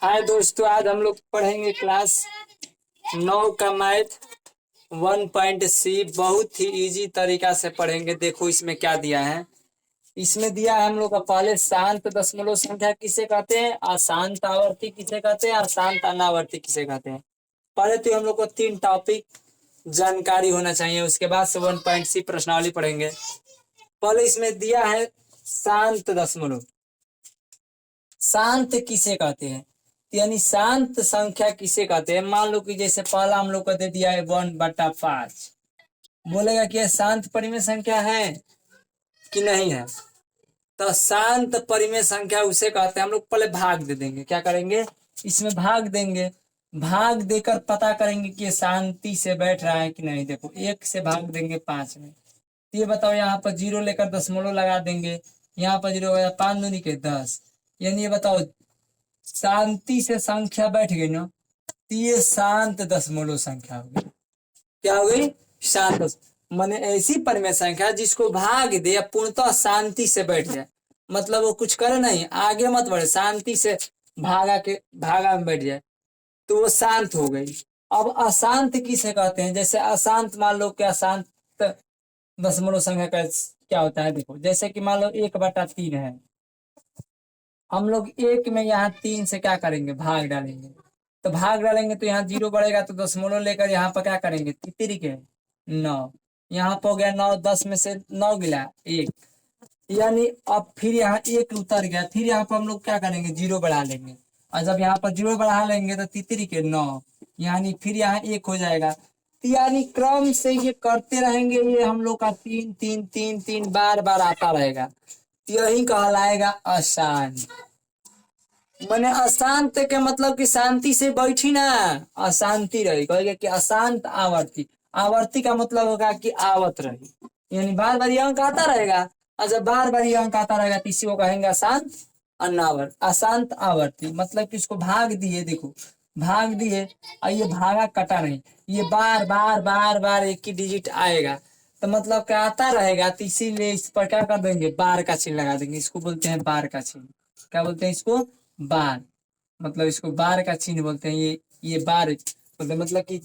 हाय दोस्तों, आज हम लोग पढ़ेंगे क्लास 9 का मैथ 1.सी। बहुत ही इजी तरीका से पढ़ेंगे। देखो इसमें क्या दिया है। इसमें दिया है हम लोग का पहले शांत दशमलव संख्या किसे कहते हैं, अशांत आवर्ती किसे कहते हैं, अशांत अनावर्ती किसे कहते हैं। पहले तो हम लोग को 3 टॉपिक जानकारी होना चाहिए, उसके बाद से 1.सी प्रश्नावली पढ़ेंगे। पहले इसमें दिया है शांत दशमलव। शांत किसे कहते हैं, यानी शांत संख्या किसे कहते हैं। मान लो कि जैसे पहला हम लोग को दे दिया है 1/5, बोलेगा कि यह शांत परिमेय संख्या है कि नहीं है। तो शांत परिमेय संख्या उसे कहते हैं। हम लोग पहले भाग दे देंगे। क्या करेंगे, इसमें भाग देंगे। भाग देकर पता करेंगे कि ये शांति से बैठ रहा है कि नहीं। देखो 1 से भाग देंगे 5 में, तो ये बताओ यहाँ पर 0 लेकर दशमलव लगा देंगे। यहाँ पर 0 हो गया, 5 दूनी के 10, यानी ये बताओ शांति से संख्या बैठ गई ना, तो ये शांत दशमलव संख्या हो गई। क्या हो गई, शांत। माने ऐसी परिमेय संख्या जिसको भाग दे या पूर्णतः शांति से बैठ जाए, मतलब वो कुछ करे नहीं, आगे मत बढ़े, शांति से भागा में बैठ जाए, तो वो शांत हो गई। अब अशांत किसे कहते हैं, जैसे अशांत मान लो कि अशांत दशमलव संख्या का क्या होता है। देखो जैसे कि मान लो 1/3 है, हम लोग 1 में यहाँ 3 से क्या करेंगे, भाग डालेंगे। तो भाग डालेंगे तो यहाँ 0 बढ़ेगा, तो दशमलव लेकर यहाँ पर क्या करेंगे, तितरी के 9। यहाँ पर हो गया 9, 10 में से 9 गिला 1, यानी अब फिर यहाँ 1 उतर गया। फिर यहाँ पर हम लोग क्या करेंगे, 0 बढ़ा लेंगे। और जब यहाँ पर 0 बढ़ा लेंगे तो तितरी के 9, यानी फिर यहाँ 1 हो जाएगा। तो यानी क्रम से ये करते रहेंगे, ये हम लोग का 3 3 3 3 बार बार आता रहेगा। यही कहलाएगा अशांत। मैंने अशांत के मतलब कि शांति से बैठी ना, अशांति रही। कहेगा कि अशांत आवर्ती। आवर्ती का मतलब होगा कि आवत रही, यानी बार बार ये अंक आता रहेगा। और जब बार बार ये अंक आता रहेगा तो इसी को कहेंगे अशांत अनावर्त, अशांत आवर्ती। मतलब कि इसको भाग दिए, देखो भाग दिए और ये भागा कटा नहीं, ये बार बार बार बार एक ही डिजिट आएगा, तो मतलब क्या आता रहेगा। तो इसीलिए इस पर क्या कर देंगे, बार का चिन्ह लगा देंगे। इसको बोलते हैं बार का चिन्ह। क्या बोलते हैं इसको, बार। मतलब इसको बार का चिन्ह बोलते हैं। ये बार बोलते मतलब कि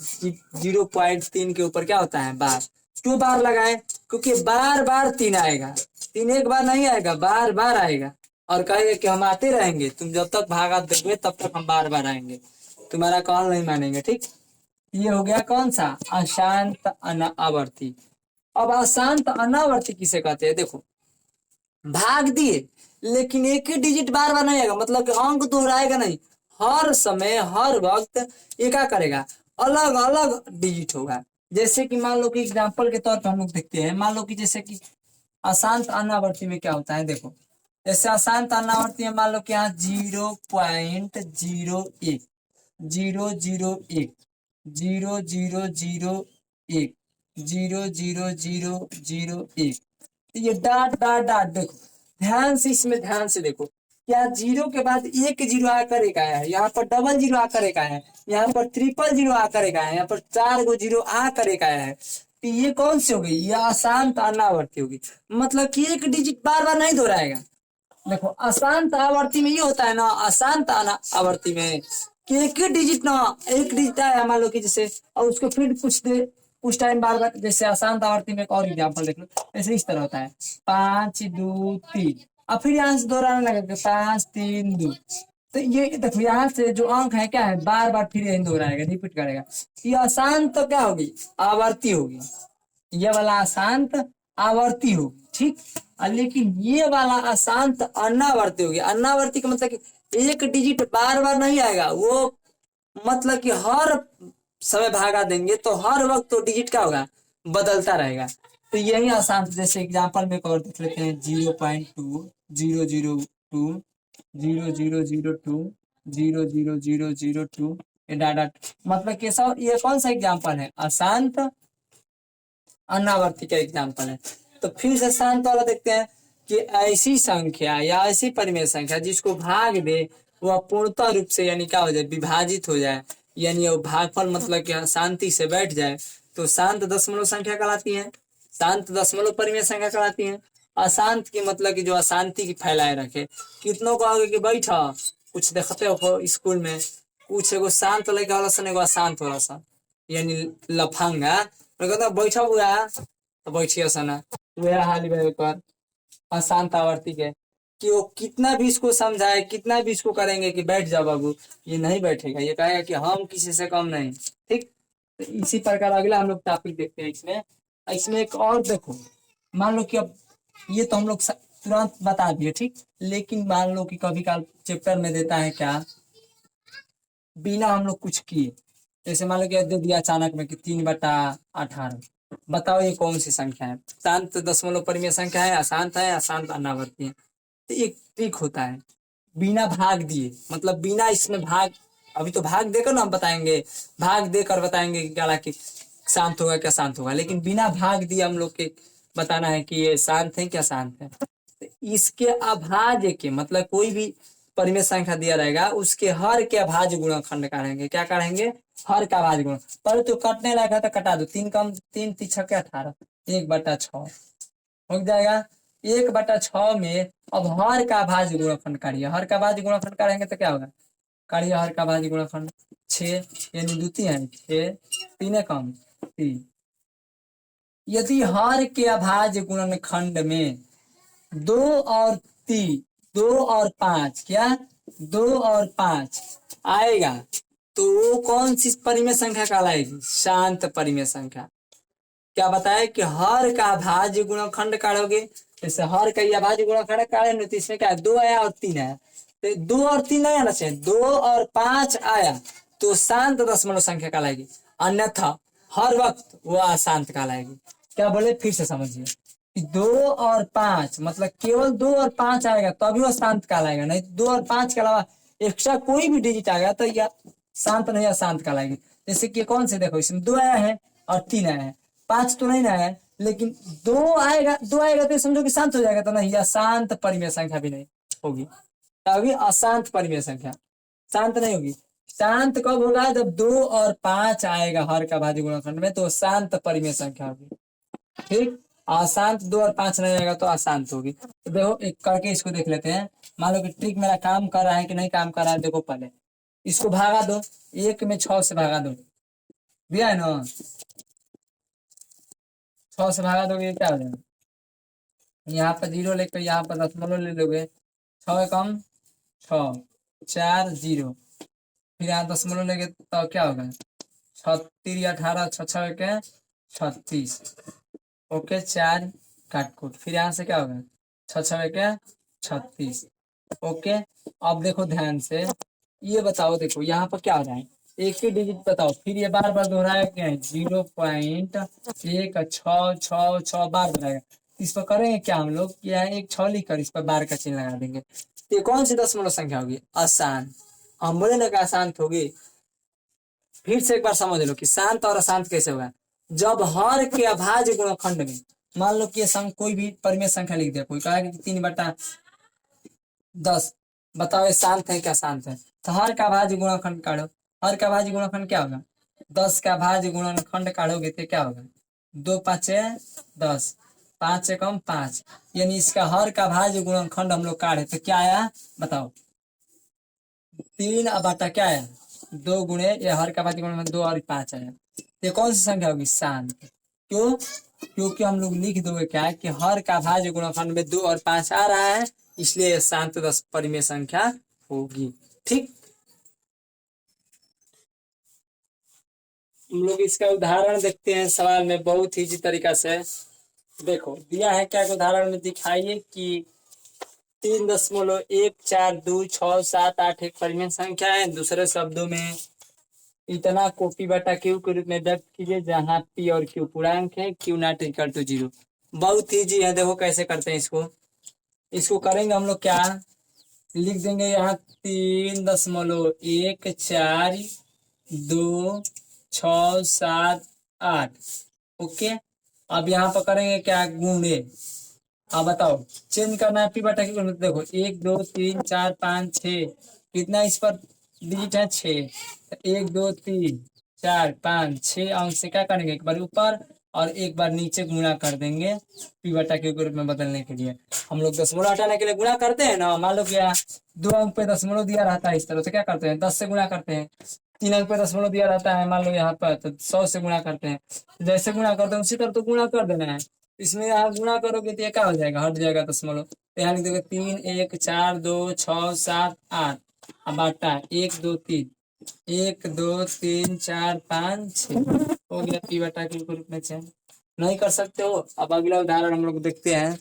0.3 के ऊपर क्या होता है, बार। क्यों बार लगाए, क्योंकि बार बार 3 आएगा। 3 एक बार नहीं आएगा, बार बार आएगा। और कहेगा कि हम आते रहेंगे, तुम जब तक भागा दोगे तब तक हम बार बार आएंगे, तुम्हारा कॉल नहीं मानेंगे। ठीक, ये हो गया कौन सा, अशांत अनावर्ती। अब अशांत अनावर्ती किसे कहते हैं। देखो भाग दिए लेकिन एक ही डिजिट बार बार नहीं आएगा, मतलब कि अंक दोहराएगा नहीं। हर समय हर वक्त ये क्या करेगा, अलग अलग डिजिट होगा। जैसे कि मान लो कि एग्जांपल के तौर पर हम लोग देखते हैं। मान लो कि जैसे कि अशांत अनावर्ती में क्या होता है। देखो जैसे अशांत अनावर्ती में मान लो कि यहाँ 0.01 001 0001 00001, ये डाट डाट डाट। देखो ध्यान से, इसमें ध्यान से देखो, क्या 0 के बाद 1 0 आकर एक आया है, यहाँ पर डबल 0 आकर एक आया है, यहाँ पर ट्रिपल 0 आकर एक आया है, यहाँ पर 4 गो 0 आकर एक आया है। तो ये कौन सी हो गई, ये अशांत अनावर्ती होगी। मतलब कि एक डिजिट बार बार नहीं दोहराएगा। देखो अशांत आवर्ती में ये होता है ना, अशांत आवर्ती में कि एक ही डिजिट ना, एक डिजिट आया मान लो कि जैसे, और उसको फिर कुछ टाइम बार बार। जैसे अशांत आवर्ती में एक और एग्जाम्पल देख लो, ऐसे इस तरह होता है 5 2 3, और फिर यहाँ से दोहराने लगेगा 5 3 2। तो ये देखो यहाँ से जो अंक है क्या है, बार बार फिर यही दोहराएगा, रिपीट करेगा। ये अशांत तो क्या होगी, आवर्ती होगी। ये वाला अशांत आवर्ती होगी, ठीक। लेकिन ये वाला अशांत अनावर्ती होगी। अनावर्ती का मतलब कि एक डिजिट बार बार नहीं आएगा, वो मतलब कि हर समय भागा देंगे तो हर वक्त तो डिजिट क्या होगा, बदलता रहेगा। तो यही अशांत। जैसे एग्जांपल में एक और देख लेते हैं, 0.2 002 0002 00002, ये डाटा। मतलब कि सब ये कौन सा एग्जांपल है, अशांत अनावर्ती का एग्जाम्पल है। तो फिर से शांत वाला देखते हैं कि ऐसी संख्या या ऐसी परिमेय संख्या जिसको भाग दे वह पूर्णतः रूप से, यानी क्या हो जाए, विभाजित हो जाए, यानी वो भागफल मतलब कि शांति से बैठ जाए, तो शांत दशमलव संख्या कहलाती है, शांत दशमलव परिमेय संख्या कहलाती है। अशांत की मतलब कि जो अशांति की फैलाए रखे, कितनों को आगे कि बैठा, कुछ देखते हो स्कूल में, कुछ एगो शांत लड़का वाला सन, एगो अशांत वाला सन, यानी लफंगा कहता बैठा हुआ तो बैठिए सना वह हाल कर अशांत आवर्ती के, कि वो कितना भी इसको समझाए, कितना भी इसको करेंगे कि बैठ जाओ बाबू, ये नहीं बैठेगा, ये कहेगा कि हम किसी से कम नहीं। ठीक, तो इसी प्रकार अगला हम लोग टॉपिक देखते हैं इसमें। इसमें एक और देखो, मान लो कि अब ये तो हम लोग तुरंत बता दिए, ठीक, लेकिन मान लो कि कभी काल चैप्टर में देता है क्या, बिना हम लोग कुछ किए, जैसे मान लो कि दे दिया अचानक में कि 3/18, बताओ ये कौन सी संख्या है? शांत दशमलव परिमेय संख्या है, अशांत है, अशांत अनावर्ती है। तो एक ट्रिक होता है, बिना भाग दिए, मतलब बिना इसमें भाग, अभी तो भाग देकर ना हम बताएंगे, भाग देकर बताएंगे कि क्या कि शांत होगा क्या शांत होगा, लेकिन बिना भाग दिए हम लोग के बताना है कि ये शांत है क्या शांत है। तो इसके अभाज्य के मतलब कोई भी परिमेय संख्या दिया रहेगा उसके हर के अभाज्य गुणनखंड काढ़ेंगे। क्या काढ़ेंगे? हर का अभाज्य गुण। पर तो कटने लगा है तो कटा दो, 3 कम 3 3 छक्के 18, 1/6 हो जाएगा। 1/6 में अब हर का अभाज्य गुणनखंड काढ़िए, हर का अभाज्य गुणनखंड काढ़ेंगे तो क्या होगा, काढ़िए हर का अभाज्य गुणनखंड 6, यानी द्वितीय है 6, 3 कम 3। यदि हर के अभाज्य गुणनखंड में 2 और 3, 2 और 5, क्या 2 और 5 आएगा तो वो कौन सी परिमेय संख्या कहलाएगी? शांत परिमेय संख्या। क्या बताए कि हर का अभाज्य गुणनखंड काढ़ोगे, जैसे हर का अभाज्य गुणनखंड काढ़े तो इसमें क्या 2 आया और 3 आया, तो 2 और 3 आया ना, चाहिए 2 और 5 आया तो शांत दशमलव संख्या कहलाएगी, अन्यथा हर वक्त वो अशांत कहलाएगी। क्या बोले, फिर से समझिए कि 2 और 5 मतलब केवल 2 और 5 आएगा तभी वो शांत कहलाएगा, नहीं 2 और 5 के अलावा एक्स्ट्रा कोई भी डिजिट आ गया तो यह शांत नहीं अशांत कहलाएगी। जैसे कि कौन से देखो, इसमें 2 आया है और 3 आया है, 5 तो नहीं आया है, लेकिन 2 आएगा तो समझो कि शांत हो जाएगा, तो नहीं, अशांत परिमेय संख्या भी नहीं होगी, तभी अशांत परिमेय संख्या शांत नहीं होगी। शांत कब होगा? जब 2 और 5 आएगा हर का भाज्य गुणनखंड में तो शांत परिमेय संख्या होगी। ठीक, अशांत 2 और 5 नहीं आएगा तो अशांत होगी। तो देखो एक करके इसको देख लेते हैं। मान लो कि ट्रिक मेरा काम कर रहा है कि नहीं काम कर रहा है, देखो पहले इसको भागा दो, 1 में 6 से भागा दो, दिया है ना, 6 से भागा दोगे क्या हो जाएगा, यहाँ पर 0 लेकर यहाँ पर दशमलव ले लोगे, 6 कम 6, 4 0, फिर यहाँ दशमलव लेंगे तो क्या होगा, 36 18, 6 के 36, ओके 4 काट कूट, फिर यहाँ से क्या होगा 6 के 36, ओके। अब देखो ध्यान से, ये बताओ, देखो यहाँ पर क्या हो रहा है, एक ही डिजिट बताओ, फिर ये बार बार दोहराया क्या है, 0.1 6 बार दोहराएगा। इस पर करेंगे क्या हम लोग, यहाँ एक 6 लिख कर इस पर बार का चिन्ह लगा देंगे। ये कौन सी दशमलव संख्या होगी? अशांत। हम बोले ना कि अशांत होगी, फिर से एक बार समझ लो कि शांत और अशांत कैसे होगा। जब हर के अभाज्य गुणनखंड में, मान लो कि कोई भी परिमेय संख्या लिख दिया, कोई कहा कि 3/10, बताओ ये शांत है क्या शांत है? तो हर का अभाज्य गुणनखंड काढ़ो, हर का अभाज्य गुणनखंड क्या होगा, 10 का अभाज्य गुणनखंड काढ़ोगे तो क्या होगा, 2 5 10, 5 कम 5, यानी इसका हर का अभाज्य गुणनखंड हम लोग काढ़े तो क्या आया बताओ, 3/, क्या आया 2 गुणे, ये हर का अभाज्य गुणनखंड 2 और 5 आया। ये कौन सी संख्या होगी? शांत। क्यों? क्योंकि हम लोग लिख दोगे क्या है कि हर का अभाज्य गुणनखंड में 2 और 5 आ रहा है, इसलिए शांत 10 परिमेय संख्या होगी। ठीक, हम लोग इसका उदाहरण देखते हैं सवाल में, बहुत ही इजी तरीका से। देखो दिया है क्या, उदाहरण में दिखाइए कि 3.14267 एक परिमेय संख्या है। दूसरे शब्दों में इतना को P/Q के रूप में व्यक्त कीजिए जहां P और Q पूर्णांक है, Q नॉट इक्वल टू 0। बहुत ईजी है, देखो कैसे करते हैं इसको। इसको करेंगे हम लोग क्या, लिख देंगे यहाँ 3.14267 ओके। अब यहाँ पर करेंगे क्या, गुणे। अब बताओ चेंज करना है P/Q, देखो 1 2 3 4 5 6, कितना इस पर डिजिट है 6, 1 2 3 4 5 6 अंक से क्या करेंगे, एक बार ऊपर और एक बार नीचे गुणा कर देंगे पी बटा क्यू के रूप में बदलने के लिए। हम लोग दशमलव हटाने के लिए गुणा करते हैं ना, मान लो क्या 2 अंक पे दशमलव दिया रहता है इस तरह, तो क्या करते हैं 10 से गुणा करते हैं। 3 अंक पे दशमलव दिया रहता है मान लो यहाँ पर, तो 100 से गुणा करते हैं। जैसे गुणा करते हैं उसी तरह तो गुणा कर देना है। इसमें यहाँ गुणा करोगे तो ये क्या हो जाएगा, हट जाएगा दशमलव, तो यहाँ लिख दोगे 3 1 4 2 6 7 8। अब बांटा 1 2 3, 1 2 3 4 5 6 हो गया पी बटा क्यू के रूप में चेंज। नहीं कर सकते हो। अब अगला उदाहरण हम लोग देखते हैं।